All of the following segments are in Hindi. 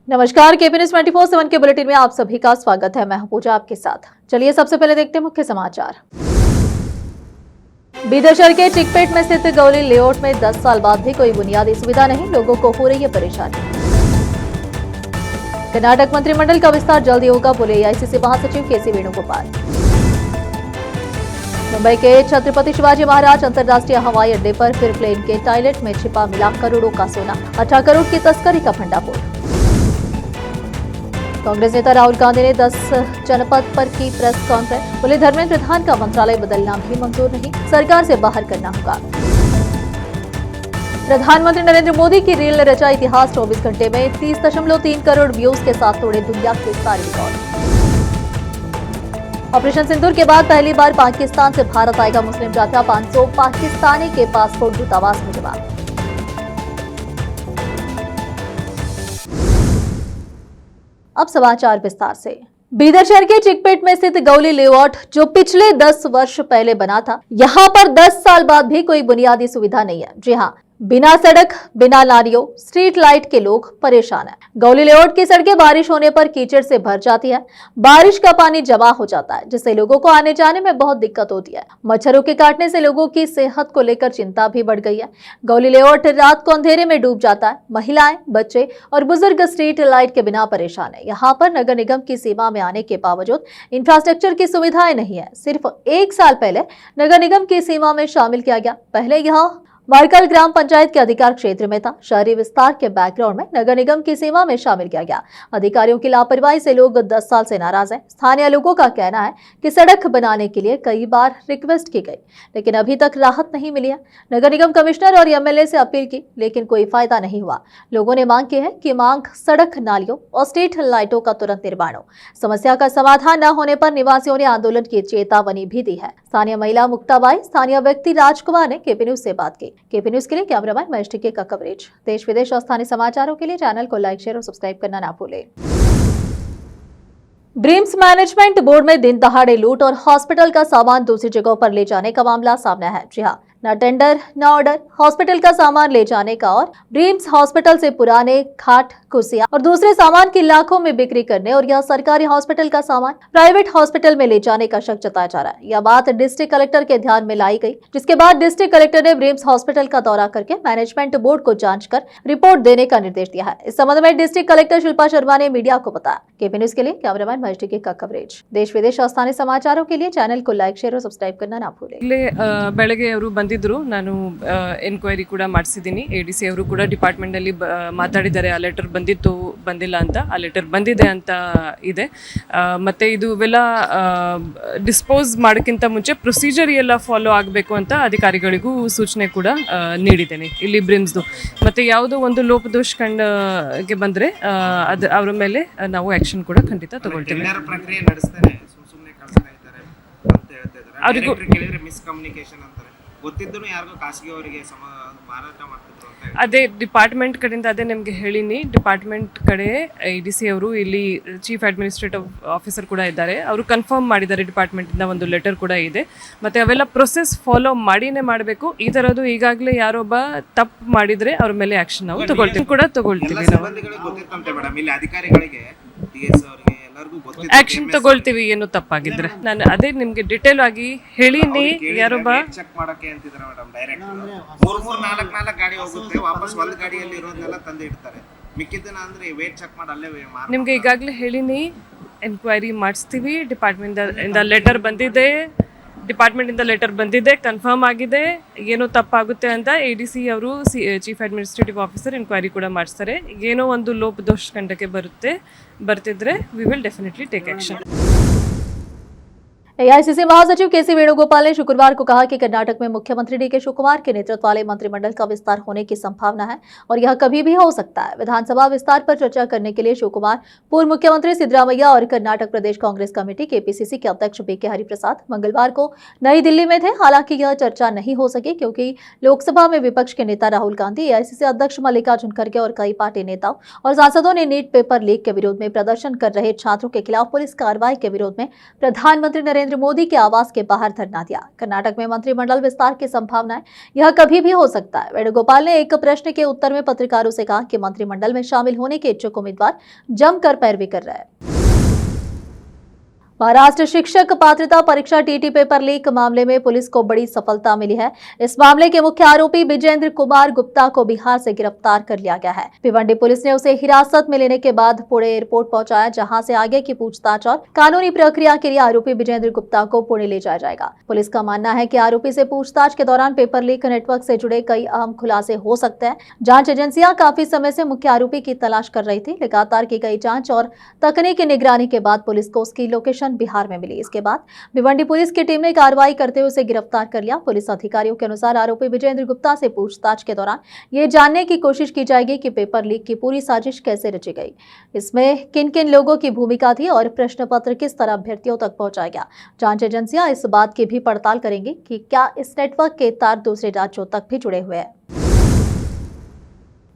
नमस्कार, केपी न्यूज 24/7 के बुलेटिन में आप सभी का स्वागत है। मैं हूं पूजा आपके साथ। चलिए सबसे पहले देखते हैं मुख्य समाचार। बीदर शहर के चिकपेट में स्थित गौली लेआउट में 10 साल बाद भी कोई बुनियादी सुविधा नहीं, लोगों को हो रही है परेशानी। कर्नाटक मंत्रिमंडल का विस्तार जल्द ही होगा, बोले एआईसीसी महासचिव केसी वेणुगोपाल। मुंबई के छत्रपति शिवाजी महाराज अंतर्राष्ट्रीय हवाई अड्डे पर फिर प्लेन के टॉयलेट में छिपा मिला करोड़ों का सोना, 18 करोड़ की तस्करी का भंडाफोड़। कांग्रेस नेता राहुल गांधी ने 10 जनपद पर की प्रेस कॉन्फ्रेंस, बोले धर्मेंद्र प्रधान का मंत्रालय बदलना भी मंजूर नहीं, सरकार से बाहर करना होगा। प्रधानमंत्री नरेंद्र मोदी की रील ने रचा इतिहास, 24 घंटे में 30.3 करोड़ व्यूज के साथ तोड़े दुनिया के सारे रिकॉर्ड। ऑपरेशन सिंदूर के बाद पहली बार पाकिस्तान से भारत आएगा मुस्लिम जात्रा, 500 पाकिस्तानी के पासपोर्ट दूतावास में जमा। अब समाचार विस्तार से। बीदर शहर के चिकपेट में स्थित गौली लेआउट जो पिछले 10 वर्ष पहले बना था, यहां पर 10 साल बाद भी कोई बुनियादी सुविधा नहीं है। जी हां, बिना सड़क, बिना नालियों, स्ट्रीट लाइट के लोग परेशान हैं। गौली लेआउट की सड़कें बारिश होने पर कीचड़ से भर जाती है, बारिश का पानी जमा हो जाता है, जिससे लोगों को आने जाने में बहुत दिक्कत होती है। मच्छरों के काटने से लोगों की सेहत को लेकर चिंता भी बढ़ गई है। गौली लेआउट रात को अंधेरे में डूब जाता है। महिलाएं, बच्चे और बुजुर्ग स्ट्रीट लाइट के बिना परेशान है। यहाँ पर नगर निगम की सीमा में आने के बावजूद इंफ्रास्ट्रक्चर की सुविधाएं नहीं है। सिर्फ 1 साल पहले नगर निगम की सीमा में शामिल किया गया। पहले यहाँ मार्कल ग्राम पंचायत के अधिकार क्षेत्र में था। शहरी विस्तार के बैकग्राउंड में नगर निगम की सीमा में शामिल किया गया। अधिकारियों की लापरवाही से लोग 10 साल से नाराज हैं। स्थानीय लोगों का कहना है कि सड़क बनाने के लिए कई बार रिक्वेस्ट की गई, लेकिन अभी तक राहत नहीं मिली है। नगर निगम कमिश्नर और एमएलए से अपील की, लेकिन कोई फायदा नहीं हुआ। लोगों ने मांग की है कि सड़क, नालियों और स्ट्रीट लाइटों का तुरंत निर्माण हो। समस्या का समाधान न होने पर निवासियों ने आंदोलन की चेतावनी भी दी है। स्थानीय महिला मुक्ताबाई, स्थानीय व्यक्ति राजकुमार ने केपी न्यूज से बात की। केपी न्यूज के लिए कैमरामैन महेश टिक्के का कवरेज। देश विदेश और स्थानीय समाचारों के लिए चैनल को लाइक, शेयर और सब्सक्राइब करना ना भूलें। ब्रिम्स मैनेजमेंट बोर्ड में दिन दहाड़े लूट और हॉस्पिटल का सामान दूसरी जगहों पर ले जाने का मामला सामने है। जी हाँ, न टेंडर न ऑर्डर, हॉस्पिटल का सामान ले जाने का और ब्रिम्स हॉस्पिटल से पुराने खाट, कुर्सियां और दूसरे सामान की लाखों में बिक्री करने और यह सरकारी हॉस्पिटल का सामान प्राइवेट हॉस्पिटल में ले जाने का शक जताया जा रहा है। यह बात डिस्ट्रिक्ट कलेक्टर के ध्यान में लाई गई, जिसके बाद डिस्ट्रिक्ट कलेक्टर ने ब्रिम्स हॉस्पिटल का दौरा करके मैनेजमेंट बोर्ड को जांच कर रिपोर्ट देने का निर्देश दिया है। इस संबंध में डिस्ट्रिक्ट कलेक्टर शिल्पा शर्मा ने मीडिया को बताया। केपी न्यूज के लिए कैमरामैन महेश टिक्के का कवरेज। देश विदेश और स्थानीय समाचारों के लिए चैनल को लाइक, शेयर और सब्सक्राइब करना ना भूलें। ಬೆಳಗ್ಗೆ ಅವರು ಬಂದಿದ್ದರು, ನಾನು ಎನ್ಕ್ವೈರಿ ಕೂಡ ಮಾಡಿಸಿದ್ದೀನಿ. ADC ಅವರು ಕೂಡ ಡಿಪಾರ್ಟ್ಮೆಂಟಲ್ಲಿ ಮಾತಾಡಿದ್ದಾರೆ. ಆ ಲೆಟರ್ ಬಂದಿತ್ತು, ಬಂದಿಲ್ಲ ಅಂತ. ಆ ಲೆಟರ್ ಬಂದಿದೆ ಅಂತ ಇದೆ. ಮತ್ತು ಇದು ಇವೆಲ್ಲ ಡಿಸ್ಪೋಸ್ ಮಾಡೋಕ್ಕಿಂತ ಮುಂಚೆ ಪ್ರೊಸೀಜರ್ ಎಲ್ಲ ಫಾಲೋ ಆಗಬೇಕು ಅಂತ ಅಧಿಕಾರಿಗಳಿಗೂ ಸೂಚನೆ ಕೂಡ ನೀಡಿದ್ದೇನೆ ಇಲ್ಲಿ ಬ್ರಿಮ್ಸ್ದು. ಮತ್ತು ಯಾವುದೋ ಒಂದು ಲೋಪದೋಷ ಕಂಡಿಗೆ ಬಂದರೆ ಅದು ಅವರ ಮೇಲೆ ನಾವು ಆ್ಯಕ್ಷನ್ ಕೂಡ ಖಂಡಿತ ತಗೊಳ್ತೀವಿ. ಅವರಿಗೂ ಮಿಸ್ಕಮ್ಯುನಿಕೇಶನ್ ಅಂತಾರೆ, ಗೊತ್ತಿದ್ದೂ ಯಾರಿಗೂ ಖಾಸಗಿ ಅವರಿಗೆ ಮಾರಾಟ ಮಾಡ್ತಿದ್ರು ಅಂತ. ಅದೇ ಡಿಪಾರ್ಟ್ಮೆಂಟ್ ಕಡೆಯಿಂದ ಅದೇ ನಿಮಗೆ ಹೇಳಿನಿ. ಡಿಪಾರ್ಟ್ಮೆಂಟ್ ಕಡೆ ADC ಅವರು ಇಲ್ಲಿ ಚೀಫ್ ಅಡ್ಮಿನಿಸ್ಟ್ರೇಟಿವ್ ಆಫೀಸರ್ ಕೂಡ ಇದ್ದಾರೆ. ಅವರು ಕನ್ಫರ್ಮ್ ಮಾಡಿದ್ದಾರೆ, ಡಿಪಾರ್ಟ್ಮೆಂಟಿಂದ ಒಂದು ಲೆಟರ್ ಕೂಡ ಇದೆ. ಮತ್ತು ಅವೆಲ್ಲ ಪ್ರೊಸೆಸ್ ಫಾಲೋ ಮಾಡಿನೇ ಮಾಡಬೇಕು. ಈ ಥರದ್ದು ಈಗಾಗಲೇ ಯಾರೊಬ್ಬ ತಪ್ಪು ಮಾಡಿದರೆ ಅವ್ರ ಮೇಲೆ ಆ್ಯಕ್ಷನ್ ನಾವು ತಗೊಳ್ತೀವಿ ನಾವು. ಗೊತ್ತಿತ್ತಂತೆ ಮೇಡಮ್, ಇಲ್ಲಿ ಅಧಿಕಾರಿಗಳಿಗೆ TS ಅವರಿಗೆ ಎಲ್ಲರಿಗೂ ಗೊತ್ತಿತ್ತು, ಆಕ್ಷನ್ ತಗೊಳ್ತೀವಿ ಏನು ತಪ್ಪಾಗಿದ್ರೆ. ನಾನು ಅದೇ ನಿಮ್ಗೆ ಡಿಟೇಲ್ ಆಗಿ ಹೇಳಿನಿ. ಯಾರೊಬ್ಬ ಚೆಕ್ ಮಾಡಕ್ಕೆ ಅಂತಿದ್ದಾರೆ ಮೇಡಮ್, ಡೈರೆಕ್ಟ್ 3-4 ಗಾಡಿ ಹೋಗುತ್ತೆ, ವಾಪಸ್ ಒಂದು ಗಾಡಿಯಲ್ಲಿ ಇರೋದನ್ನೆಲ್ಲ ತಂದು ಇಡ್ತಾರೆ. ಮಿಕ್ಕಿದ್ದನ್ನ ಅಂದ್ರೆ ವೇಟ್ ಚೆಕ್ ಮಾಡಿ ಅಲ್ಲೇ ನಿಮ್ಗೆ ಈಗಾಗಲೇ ಹೇಳಿನಿ, ಎನ್ಕ್ವೈರಿ ಮಾಡಿಸ್ತೀವಿ. ಡಿಪಾರ್ಟ್ಮೆಂಟ್ ಲೆಟರ್ ಬಂದಿದೆ, ಡಿಪಾರ್ಟ್ಮೆಂಟಿಂದ ಲೆಟರ್ ಬಂದಿದೆ, ಕನ್ಫರ್ಮ್ ಆಗಿದೆ. ಏನೋ ತಪ್ಪಾಗುತ್ತೆ ಅಂತ ADC ಅವರು ಚೀಫ್ ಅಡ್ಮಿನಿಸ್ಟ್ರೇಟಿವ್ ಆಫೀಸರ್ ಎನ್ಕ್ವೈರಿ ಕೂಡ ಮಾಡಿಸ್ತಾರೆ. ಏನೋ ಒಂದು ಲೋಪದೋಷ ಕಂಡಕ್ಕೆ ಬರ್ತಿದ್ರೆ we will definitely take action. AICC महासचिव केसी वेणुगोपाल ने शुक्रवार को कहा कि कर्नाटक में मुख्यमंत्री DK शिवकुमार के नेतृत्व वाले मंत्रिमंडल का विस्तार होने की संभावना है और यह कभी भी हो सकता है। विधानसभा विस्तार पर चर्चा करने के लिए शिवकुमार, पूर्व मुख्यमंत्री सिद्धरामैया और कर्नाटक प्रदेश कांग्रेस कमेटी KPCC के अध्यक्ष BK हरिप्रसाद मंगलवार को नई दिल्ली में थे। हालांकि यह चर्चा नहीं हो सकी क्योंकि लोकसभा में विपक्ष के नेता राहुल गांधी, एआईसीसी अध्यक्ष मल्लिकार्जुन खड़गे और कई पार्टी नेताओं और सांसदों ने नीट पेपर लीक के विरोध में प्रदर्शन कर रहे छात्रों के खिलाफ पुलिस कार्रवाई के विरोध में प्रधानमंत्री नरेंद्र नरेंद्र मोदी के आवास के बाहर धरना दिया। कर्नाटक में मंत्रिमंडल विस्तार की संभावना है, यह कभी भी हो सकता है। वेणुगोपाल ने एक प्रश्न के उत्तर में पत्रकारों से कहा कि मंत्रिमंडल में शामिल होने के इच्छुक उम्मीदवार जमकर पैरवी कर रहे हैं। महाराष्ट्र शिक्षक पात्रता परीक्षा टीटी पेपर लीक मामले में पुलिस को बड़ी सफलता मिली है। इस मामले के मुख्य आरोपी विजेंद्र कुमार गुप्ता को बिहार से गिरफ्तार कर लिया गया है। भिवंडी पुलिस ने उसे हिरासत में लेने के बाद पुणे एयरपोर्ट पहुंचाया, जहां से आगे की पूछताछ और कानूनी प्रक्रिया के लिए आरोपी विजेंद्र गुप्ता को पुणे ले जाया जाएगा। पुलिस का मानना है कि आरोपी से पूछताछ के दौरान पेपर लीक नेटवर्क से जुड़े कई अहम खुलासे हो सकते हैं। जांच एजेंसियां काफी समय से मुख्य आरोपी की तलाश कर रही थी। लगातार की गई जांच और तकनीकी निगरानी के बाद पुलिस को उसकी लोकेशन बिहार में मिली। इसके बाद भिवंडी पुलिस की टीम ने कार्रवाई करते हुए उसे गिरफ्तार कर लिया। पुलिस अधिकारियों के अनुसार आरोपी विजेंद्र गुप्ता से पूछताछ के दौरान ये जानने की कोशिश की जाएगी कि पेपर लीक की पूरी साजिश कैसे रची गई, इसमें किन किन लोगों की भूमिका थी और प्रश्न पत्र किस तरह अभ्यर्थियों तक पहुंचाया गया। जांच एजेंसियां इस बात की भी पड़ताल करेंगी कि क्या इस नेटवर्क के तार दूसरे राज्यों तक भी जुड़े हुए हैं।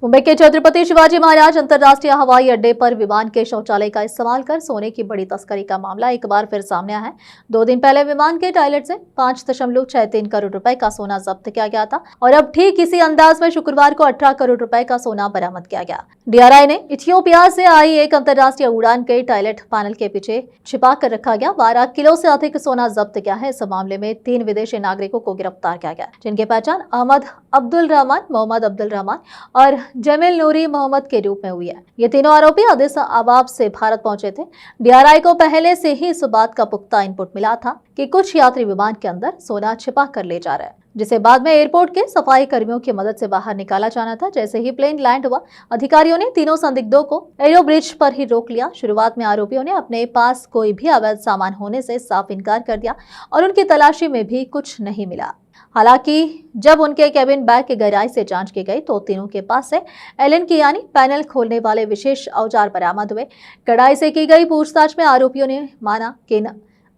मुंबई के छत्रपति शिवाजी महाराज अंतर्राष्ट्रीय हवाई अड्डे पर विमान के शौचालय का इस्तेमाल कर सोने की बड़ी तस्करी का मामला एक बार फिर सामने आया है। 2 दिन पहले विमान के टॉयलेट से 5.63 करोड़ रुपए का सोना जब्त किया गया था और अब ठीक इसी अंदाज में शुक्रवार को 18 करोड़ रुपए का सोना बरामद किया गया। डीआरआई ने इथियोपिया से आई एक अंतर्राष्ट्रीय उड़ान के टॉयलेट पैनल के पीछे छिपा कर रखा गया 12 किलो से अधिक सोना जब्त किया है। इस मामले में 3 विदेशी नागरिकों को गिरफ्तार किया गया, जिनकी पहचान अहमद अब्दुल रहमान, मोहम्मद अब्दुल रहमान और जमील नूरी मोहम्मद के रूप में हुई है। ये तीनों आरोपी अदीस अबाब से भारत पहुंचे थे। डीआरआई को पहले से ही इस बात का पुख्ता इनपुट मिला था कि कुछ यात्री विमान के अंदर सोना छिपा कर ले जा रहे हैं, जिसे बाद में एयरपोर्ट के सफाई कर्मियों की मदद से बाहर निकाला जाना था। जैसे ही प्लेन लैंड हुआ, अधिकारियों ने तीनों संदिग्धों को एरो ब्रिज पर ही रोक लिया। शुरुआत में आरोपियों ने अपने पास कोई भी अवैध सामान होने से साफ इनकार कर दिया और उनकी तलाशी में भी कुछ नहीं मिला। हालांकि जब उनके केबिन बैग की गहराई से जांच की गई तो तीनों के पास से एलन की यानी पैनल खोलने वाले विशेष औजार बरामद हुए। कड़ाई से की गई पूछताछ में आरोपियों ने माना कि इन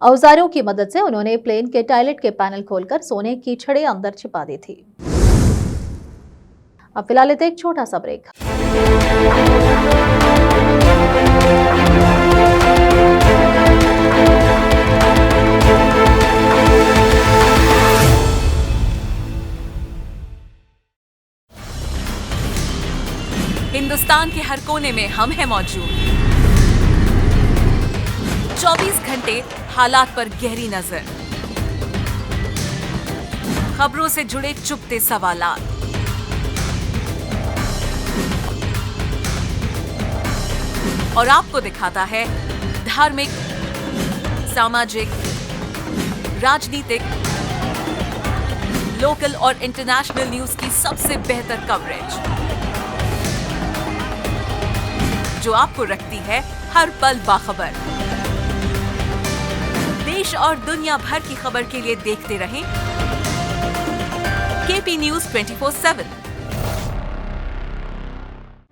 औजारों की मदद से उन्होंने प्लेन के टॉयलेट के पैनल खोलकर सोने की छड़ें अंदर छिपा दी थी। अब फिलहाल लेते एक छोटा सा ब्रेक। हिंदुस्तान के हर कोने में हम हैं मौजूद। 24 घंटे हालात पर गहरी नजर, खबरों से जुड़े चुपते सवालात, और आपको दिखाता है धार्मिक, सामाजिक, राजनीतिक, लोकल और इंटरनेशनल न्यूज की सबसे बेहतर कवरेज, जो आपको रखती है हर पल बाखबर। देश और दुनिया भर की खबर के लिए देखते रहें KP news 24/7।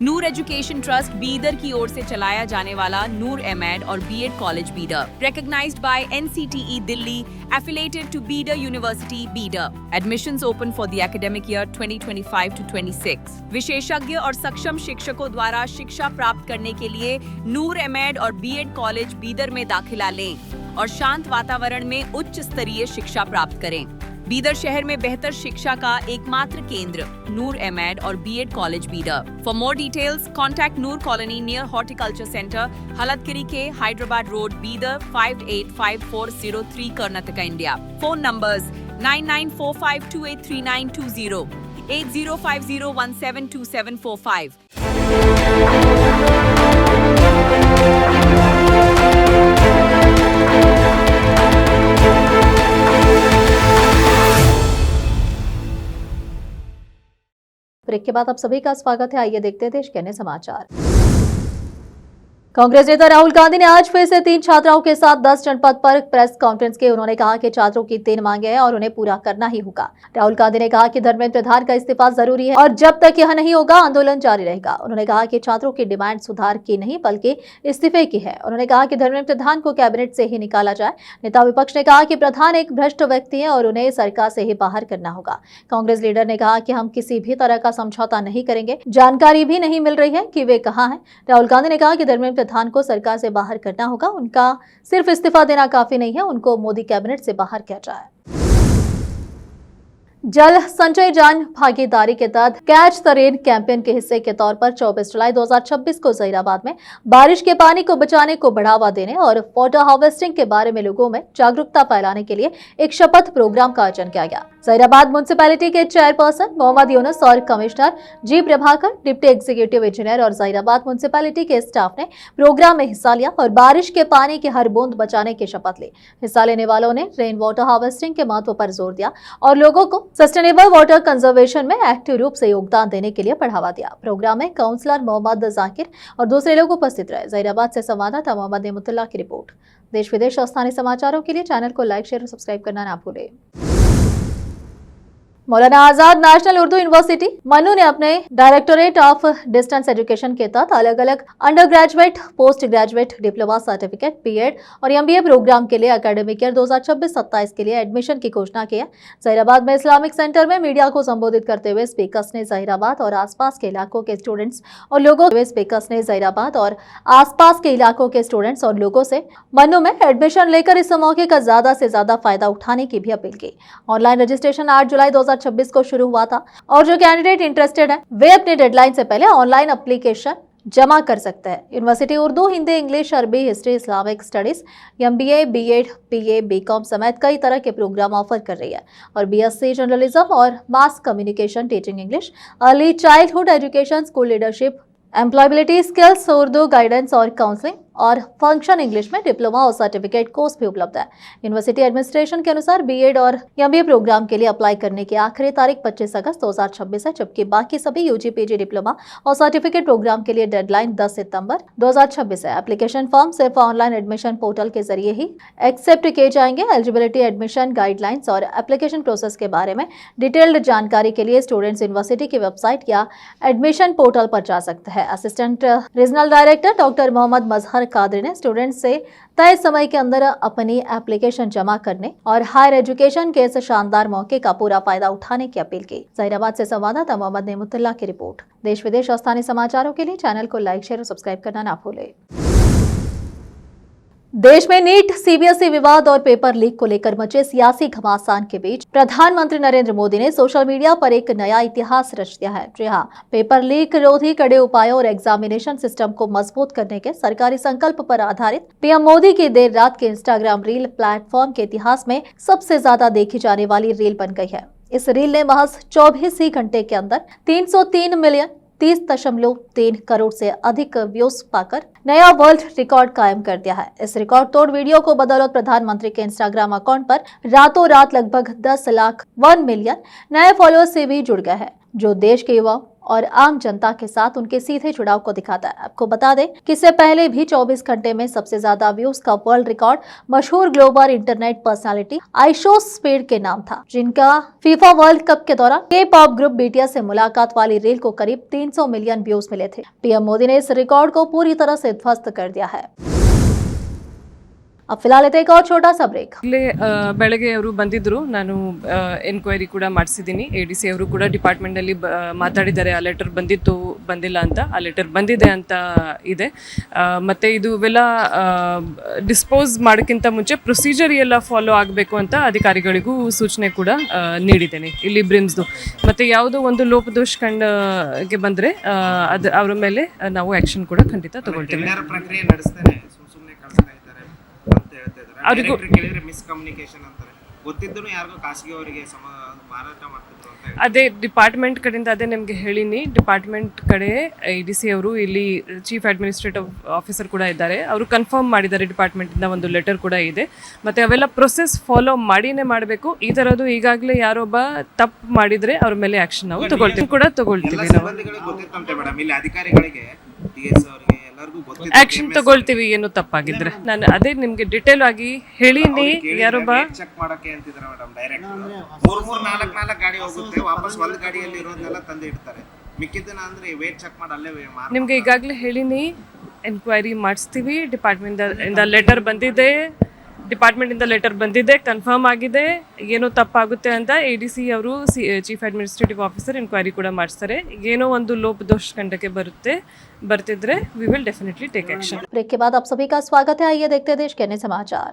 Noor education trust Bidar की ओर से चलाया जाने वाला नूर एमएड और BEd college Bidar, recognized by NCTE Delhi, affiliated to Bidar University, Bidar. Admissions open for the academic year 2025 to 26. विशेषज्ञ और सक्षम शिक्षकों द्वारा शिक्षा प्राप्त करने के लिए नूर एमएड और बीएड कॉलेज बीदर में दाखिला लें और शांत वातावरण में उच्च स्तरीय शिक्षा प्राप्त करें। बीदर शहर में बेहतर शिक्षा का एकमात्र केंद्र नूर एमएड और BEd college Bidar. For more details contact Noor colony near horticulture centre, Haladgiri के Hyderabad road, Bidar 585403 Karnataka, India. Phone numbers 9945283920, 8050172745। Break के बाद आप सभी का स्वागत है। आइए देखते हैं देश के अन्य समाचार। कांग्रेस नेता राहुल गांधी ने आज फिर से 3 छात्राओं के साथ 10 जनपद पर प्रेस कॉन्फ्रेंस की। उन्होंने कहा कि छात्रों की 3 मांगे हैं और उन्हें पूरा करना ही होगा। राहुल गांधी ने कहा कि धर्मेंद्र प्रधान का इस्तीफा जरूरी है और जब तक यह नहीं होगा आंदोलन जारी रहेगा। उन्होंने कहा कि छात्रों की डिमांड सुधार की नहीं बल्कि इस्तीफे की है। उन्होंने कहा कि धर्मेंद्र प्रधान को कैबिनेट से ही निकाला जाए। नेता विपक्ष ने कहा कि प्रधान एक भ्रष्ट व्यक्ति है और उन्हें सरकार से ही बाहर करना होगा। कांग्रेस लीडर ने कहा कि हम किसी भी तरह का समझौता नहीं करेंगे, जानकारी भी नहीं मिल रही है कि वे कहां हैं। राहुल गांधी ने कहा कि धर्मेंद्र प्रधान को सरकार से बाहर करना होगा। उनका सिर्फ इस्तीफा देना काफी नहीं है, उनको मोदी कैबिनेट से बाहर किया जाए। जल संचय जन भागीदारी के तहत कैच द रेन कैंपेन के हिस्से के तौर पर 24 जुलाई 2026 को जहीराबाद में बारिश के पानी को बचाने को बढ़ावा देने और वाटर हार्वेस्टिंग के बारे में लोगों में जागरूकता फैलाने के लिए एक शपथ प्रोग्राम का आयोजन किया गया। जहीराबाद म्युनिसिपैलिटी के चेयरपर्सन मोहम्मद यूनुस और कमिश्नर जी प्रभाकर, डिप्टी एग्जीक्यूटिव इंजीनियर और जहीराबाद म्युनिसिपैलिटी के स्टाफ ने प्रोग्राम में हिस्सा लिया और बारिश के पानी की हर बूंद बचाने की शपथ ली। हिस्सा लेने वालों ने रेन वाटर हार्वेस्टिंग के महत्व पर जोर दिया और लोगों को सस्टेनेबल वाटर कंजर्वेशन में एक्टिव रूप से योगदान देने के लिए बढ़ावा दिया। प्रोग्राम में काउंसलर मोहम्मद जाकिर और दूसरे लोग उपस्थित रहे। जहीराबाद से संवाददाता मोहम्मद नेमुतुल्लाह की रिपोर्ट। देश विदेश और स्थानीय समाचारों के लिए चैनल को लाइक, शेयर और सब्सक्राइब करना ना भूलें। मौलाना आजाद नेशनल उर्दू यूनिवर्सिटी मन्नू ने अपने डायरेक्टोरेट ऑफ डिस्टेंस एजुकेशन के तहत अलग अलग undergraduate, postgraduate, diploma certificate, BEd और एमबीए प्रोग्राम के लिए एकेडमिक ईयर 2026-27 के लिए एडमिशन की घोषणा की है। जहीराबाद में इस्लामिक सेंटर में मीडिया को संबोधित करते हुए स्पीकर्स ने जहीराबाद और आसपास के इलाकों के स्टूडेंट्स और लोगों से मन्नू में एडमिशन लेकर इस मौके का ज्यादा से ज्यादा फायदा उठाने की भी अपील की। ऑनलाइन रजिस्ट्रेशन 8 जुलाई 2026 को शुरू हुआ था और जो कैंडिडेट इंटरेस्टेड हैं वे अपने डेडलाइन से पहले ऑनलाइन एप्लीकेशन जमा कर सकते हैं। यूनिवर्सिटी उर्दू, हिंदी, इंग्लिश, अरबी, history, Islamic studies, MBA, BEd, PA, BCom समेत कई तरह के प्रोग्राम ऑफर कर रही है और बीएससी जर्नलिज्म और mass communication, teaching English, early childhood education, school leadership, employability skills, Urdu guidance और काउंसलिंग और फंक्शन इंग्लिश में डिप्लोमा और सर्टिफिकेट कोर्स भी उपलब्ध है। यूनिवर्सिटी एडमिनिस्ट्रेशन के अनुसार बीएड और एमबीए प्रोग्राम के लिए अप्लाई करने की आखिरी तारीख 25 अगस्त 2026 है, जबकि बाकी सभी यूजी, पीजी, डिप्लोमा और सर्टिफिकेट प्रोग्राम के लिए डेडलाइन 10 सितंबर 2026 है। एप्लीकेशन फॉर्म सिर्फ ऑनलाइन एडमिशन पोर्टल के जरिए ही एक्सेप्ट किए जाएंगे। एलिजिबिलिटी, एडमिशन गाइडलाइंस और एप्लीकेशन प्रोसेस के बारे में डिटेल्ड जानकारी के लिए स्टूडेंट्स यूनिवर्सिटी की वेबसाइट या एडमिशन पोर्टल पर जा सकते हैं। Assistant regional director doctor Mohammad Mazhar Qadri ने स्टूडेंट्स से तय समय के अंदर अपनी एप्लीकेशन जमा करने और हायर एजुकेशन के इस शानदार मौके का पूरा फायदा उठाने की अपील की। जहीराबाद से संवाददाता मोहम्मद नेमुतुल्लाह की रिपोर्ट। देश विदेश और स्थानीय समाचारों के लिए चैनल को लाइक, शेयर और सब्सक्राइब करना ना भूलें। देश में नीट सीबीएसई विवाद और पेपर लीक को लेकर मचे सियासी घमासान के बीच प्रधानमंत्री नरेंद्र मोदी ने सोशल मीडिया पर एक नया इतिहास रच दिया है। जी हां, पेपर लीक रोधी कड़े उपायों और एग्जामिनेशन सिस्टम को मजबूत करने के सरकारी संकल्प पर आधारित पीएम मोदी की देर रात के इंस्टाग्राम रील प्लेटफॉर्म के इतिहास में सबसे ज्यादा देखी जाने वाली रील बन गई है। इस रील ने महज 24 ही घंटे के अंदर 303 मिलियन 30.3 करोड़ से अधिक व्यूज पाकर नया वर्ल्ड रिकॉर्ड कायम कर दिया है। इस रिकॉर्ड तोड़ वीडियो को बदौलत प्रधानमंत्री के इंस्टाग्राम अकाउंट पर रातों रात लगभग 10 लाख 1 मिलियन नए फॉलोअर्स से भी जुड़ गए हैं, जो देश के युवाओं और आम जनता के साथ उनके सीधे जुड़ाव को दिखाता है। आपको बता दें कि इससे पहले भी 24 घंटे में सबसे ज्यादा व्यूज का वर्ल्ड रिकॉर्ड मशहूर ग्लोबल इंटरनेट पर्सनालिटी आइशोस्पीड के नाम था, जिनका फीफा वर्ल्ड कप के दौरान के पॉप ग्रुप बीटीएस से मुलाकात वाली रील को करीब 300 मिलियन व्यूज मिले थे। पीएम मोदी ने इस रिकॉर्ड को पूरी तरह से ध्वस्त कर दिया है। अब फिलहाल एक और छोटा सा ब्रेक। ಬೆಳಗ್ಗೆ ಅವರು ಬಂದಿದ್ರು, ನಾನು ಎನ್ಕ್ವೈರಿ ಕೂಡ ಮಾಡಿಸಿದ್ದೀನಿ। ADC ಅವರು ಕೂಡ ಡಿಪಾರ್ಟ್ಮೆಂಟಲ್ಲಿ ಮಾತಾಡಿದ್ದಾರೆ, ಆ ಲೆಟರ್ ಬಂದಿತ್ತು ಬಂದಿಲ್ಲ ಅಂತ, ಆ ಲೆಟರ್ ಬಂದಿದೆ ಅಂತ ಇದೆ। ಮತ್ತು ಇದು ಇವೆಲ್ಲ ಡಿಸ್ಪೋಸ್ ಮಾಡೋಕ್ಕಿಂತ ಮುಂಚೆ ಪ್ರೊಸೀಜರ್ ಎಲ್ಲ ಫಾಲೋ ಆಗಬೇಕು ಅಂತ ಅಧಿಕಾರಿಗಳಿಗೂ ಸೂಚನೆ ಕೂಡ ನೀಡಿದ್ದೇನೆ ಇಲ್ಲಿ ಬ್ರಿಮ್ಸ್ದು। ಮತ್ತು ಯಾವುದೋ ಒಂದು ಲೋಪದೋಷ ಕಂಡಿಗೆ ಬಂದರೆ ಅದು ಅವರ ಮೇಲೆ ನಾವು ಆ್ಯಕ್ಷನ್ ಕೂಡ ಖಂಡಿತ ತಗೊಳ್ತೇವೆ। ಪ್ರಕ್ರಿಯೆ ನಡೆಸ್ತಾರೆ, ಸುಮ್ಮನೆ ಕಳಿಸ್ತಾ ಇದ್ದಾರೆ ಅಂತ ಹೇಳ್ತಿದ್ದಾರೆ। ಅವ್ರಿಗೂ ಕೇಳಿದ್ರೆ ಮಿಸ್ಕಮ್ಯುನಿಕೇಶನ್ ಅಂತಾರೆ, ಗೊತ್ತಿದ್ದೂ ಯಾರಿಗೂ ಖಾಸಗಿಯವರಿಗೆ ಮಾರಾಟ ಮಾಡ್ತಿದ್ರು ಅಂತ ಅದೇ ಡಿಪಾರ್ಟ್ಮೆಂಟ್ ಕಡೆಯಿಂದ ಅದೇ ನಿಮಗೆ ಹೇಳಿನಿ। ಡಿಪಾರ್ಟ್ಮೆಂಟ್ ಕಡೆ ADC ಅವರು ಇಲ್ಲಿ ಚೀಫ್ ಅಡ್ಮಿನಿಸ್ಟ್ರೇಟಿವ್ ಆಫೀಸರ್ ಕೂಡ ಇದ್ದಾರೆ, ಅವರು ಕನ್ಫರ್ಮ್ ಮಾಡಿದ್ದಾರೆ ಡಿಪಾರ್ಟ್ಮೆಂಟಿಂದ ಒಂದು ಲೆಟರ್ ಕೂಡ ಇದೆ। ಮತ್ತು ಅವೆಲ್ಲ ಪ್ರೊಸೆಸ್ ಫಾಲೋ ಮಾಡಿನೇ ಮಾಡಬೇಕು। ಈ ಥರದ್ದು ಈಗಾಗಲೇ ಯಾರೊಬ್ಬ ತಪ್ಪು ಮಾಡಿದರೆ ಅವ್ರ ಮೇಲೆ ಆ್ಯಕ್ಷನ್ ನಾವು ತಗೊಳ್ತೀವಿ ಕೂಡ ತಗೊಳ್ತೀವಿ ನಾವು। ಸಿಬ್ಬಂದಿಗಳಿಗೆ ಗೊತ್ತಿತ್ತಂತೆ ಮೇಡಮ್, ಇಲ್ಲಿ ಅಧಿಕಾರಿಗಳಿಗೆ TS ಅವರಿಗೆ ಎಲ್ಲರಿಗೂ ಗೊತ್ತಿತ್ತು, ಆ್ಯಕ್ಷನ್ ತಗೊಳ್ತೀವಿ ಏನು ತಪ್ಪಾಗಿದ್ರೆ। ನಾನು ಅದೇ ನಿಮಗೆ ಡಿಟೇಲ್ ಆಗಿ ಹೇಳಿನಿ। ಯಾರೊಬ್ಬ ಚೆಕ್ ಮಾಡಕ್ಕೆ ಅಂತಿದ್ದಾರೆ ಮೇಡಮ್, ಡೈರೆಕ್ಟ್ 3-4 ಗಾಡಿ ಹೋಗುತ್ತೆ, ವಾಪಸ್ ಒಂದು ಗಾಡಿಯಲ್ಲಿ ಇರೋದನ್ನೆಲ್ಲ ತಂದು ಇಡ್ತಾರೆ, ಮಿಕ್ಕಿದ್ದನ್ನ ಅಂದ್ರೆ ವೇಟ್ ಚೆಕ್ ಮಾಡಿ ಅಲ್ಲೇ ನಿಮಗೆ ಈಗಾಗಲೇ ಹೇಳಿನಿ, ಎನ್ಕ್ವೈರಿ ಮಾಡಿಸ್ತೀವಿ, ಡಿಪಾರ್ಟ್ಮೆಂಟ್ ಇಂದ ಲೆಟರ್ ಬಂದಿದೆ, ಡಿಪಾರ್ಟ್ಮೆಂಟಿಂದ ಲೆಟರ್ ಬಂದಿದೆ, ಕನ್ಫರ್ಮ್ ಆಗಿದೆ. ಏನೋ ತಪ್ಪಾಗುತ್ತೆ ಅಂತ ADC ಅವರು ಚೀಫ್ ಅಡ್ಮಿನಿಸ್ಟ್ರೇಟಿವ್ ಆಫೀಸರ್ ಇನ್ಕ್ವೈರಿ ಕೂಡ ಮಾಡಿಸ್ತಾರೆ. ಏನೋ ಒಂದು ಲೋಪದೋಷ ಕಂಡಕ್ಕೆ ಬರ್ತಿದ್ರೆ we will definitely take action. Break के बाद आप सभी का स्वागत है। आइए देखते हैं देश के अन्य समाचार।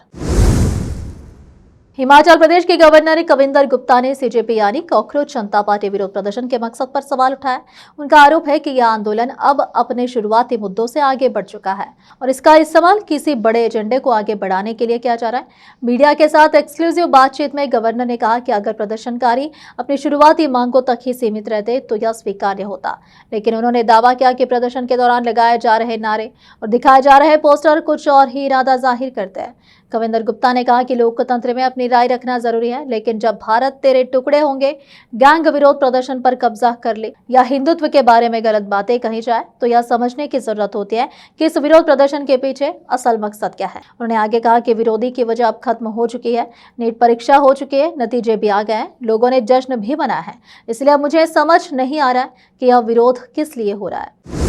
हिमाचल प्रदेश के गवर्नर कविंदर गुप्ता ने CJP यानी कॉकरोच जनता पार्टी विरोध प्रदर्शन के मकसद पर सवाल उठाया। उनका आरोप है कि यह आंदोलन अब अपने शुरुआती मुद्दों से आगे बढ़ चुका है और इसका इस्तेमाल किसी बड़े एजेंडे को आगे बढ़ाने के लिए किया जा रहा है। मीडिया के साथ एक्सक्लूसिव बातचीत में गवर्नर ने कहा कि अगर प्रदर्शनकारी अपनी शुरुआती मांगों तक ही सीमित रहते तो यह स्वीकार्य होता, लेकिन उन्होंने दावा किया कि प्रदर्शन के दौरान लगाए जा रहे नारे और दिखाए जा रहे पोस्टर कुछ और ही इरादा जाहिर करते हैं। कविंदर गुप्ता ने कहा कि लोकतंत्र में अपनी राय रखना जरूरी है, लेकिन जब भारत तेरे टुकड़े होंगे, गैंग विरोध प्रदर्शन पर कब्जा कर ले या हिंदुत्व के बारे में गलत बातें कही जाए तो यह समझने की जरूरत होती है कि इस विरोध प्रदर्शन के पीछे असल मकसद क्या है। उन्होंने आगे कहा कि विरोधी की वजह अब खत्म हो चुकी है, नीट परीक्षा हो चुकी है, नतीजे भी आ गए हैं, लोगों ने जश्न भी मनाया है, इसलिए अब मुझे समझ नहीं आ रहा है कि यह विरोध किस लिए हो रहा है।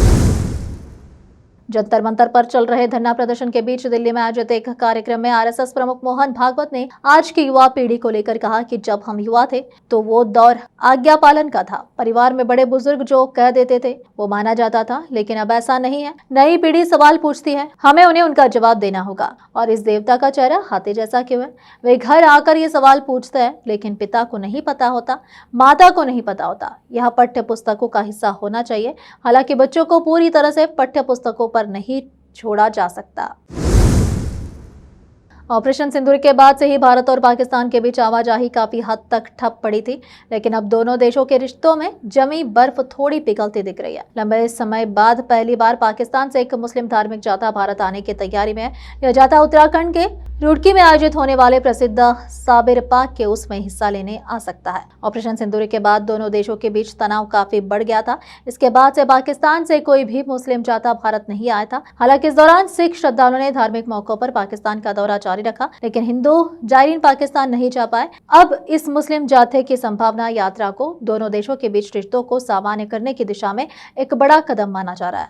जंतर मंतर पर चल रहे धरना प्रदर्शन के बीच दिल्ली में आयोजित एक कार्यक्रम में RSS प्रमुख मोहन भागवत ने आज की युवा पीढ़ी को लेकर कहा कि जब हम युवा थे तो वो दौर आज्ञा पालन का था। परिवार में बड़े बुजुर्ग जो कह देते थे वो माना जाता था, लेकिन अब ऐसा नहीं है। नई पीढ़ी सवाल पूछती है, हमें उन्हें उनका जवाब देना होगा। और इस देवता का चेहरा हाथी जैसा क्यों है? वे घर आकर ये सवाल पूछते हैं, लेकिन पिता को नहीं पता होता, माता को नहीं पता होता। यह पाठ्य पुस्तकों का हिस्सा होना चाहिए। हालांकि बच्चों को पूरी तरह से पाठ्य पुस्तकों पर नहीं छोड़ा जा सकता। ऑपरेशन सिंदूर के बाद से ही भारत और पाकिस्तान के बीच आवाजाही काफी हद तक ठप पड़ी थी, लेकिन अब दोनों देशों के रिश्तों में जमी बर्फ थोड़ी पिघलती दिख रही है। लंबे समय बाद पहली बार पाकिस्तान से एक मुस्लिम धार्मिक जाथा भारत आने की तैयारी में है। यह जाथा उत्तराखंड के रुड़की में आयोजित होने वाले प्रसिद्ध साबिर पाक के उसमें हिस्सा लेने आ सकता है। ऑपरेशन सिंदूर के बाद दोनों देशों के बीच तनाव काफी बढ़ गया था। इसके बाद से पाकिस्तान से कोई भी मुस्लिम जाथा भारत नहीं आया था। हालांकि इस दौरान सिख श्रद्धालुओं ने धार्मिक मौकों पर पाकिस्तान का दौरा जारी रखा, लेकिन हिंदू जायरीन पाकिस्तान नहीं जा पाए। अब इस मुस्लिम जाथे की संभावना यात्रा को दोनों देशों के बीच रिश्तों को सामान्य करने की दिशा में एक बड़ा कदम माना जा रहा है।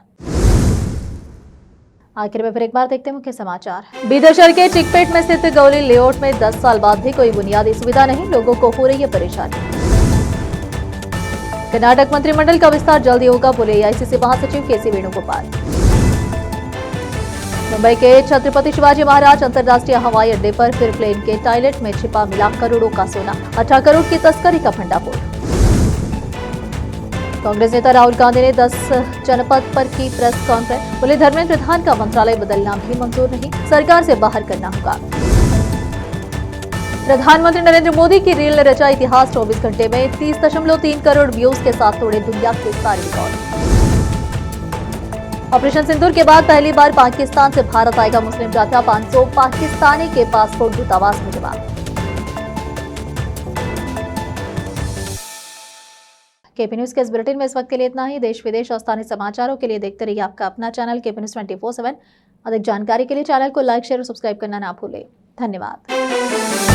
आखिर में फिर एक बार देखते हैं मुख्य समाचार। बीदर शहर के चिकपेट में स्थित गौली लेआउट में 10 साल बाद भी कोई बुनियादी सुविधा नहीं, लोगों को हो रही है परेशानी। कर्नाटक मंत्रिमंडल का विस्तार जल्दी होगा, बोले AICC महासचिव KC वेणुगोपाल। मुंबई के छत्रपति शिवाजी महाराज अंतर्राष्ट्रीय हवाई अड्डे पर फिर प्लेन के टॉयलेट में छिपा मिला करोड़ों का सोना, 18 करोड़ की तस्करी का भंडाफोड़। कांग्रेस नेता राहुल गांधी ने 10 जनपद पर की प्रेस कॉन्फ्रेंस, बोले धर्मेंद्र प्रधान का मंत्रालय बदलना भी मंजूर नहीं, सरकार से बाहर करना होगा। प्रधानमंत्री नरेंद्र मोदी की रील रचा इतिहास, 24 घंटे में 30.3 करोड़ व्यूज के साथ तोड़े दुनिया के सारे रिकॉर्ड। ऑपरेशन सिंदूर के बाद पहली बार पाकिस्तान से भारत आएगा मुस्लिम जाथा, 500 पाकिस्तानी के पासपोर्ट दूतावास में जमा। केपी न्यूज के इस बुलेटिन में इस वक्त के लिए इतना ही। देश विदेश और स्थानीय समाचारों के लिए देखते रहिए आपका अपना चैनल केपी न्यूज 24/7। अधिक जानकारी के लिए चैनल को लाइक, शेयर और सब्सक्राइब करना ना भूलें। धन्यवाद।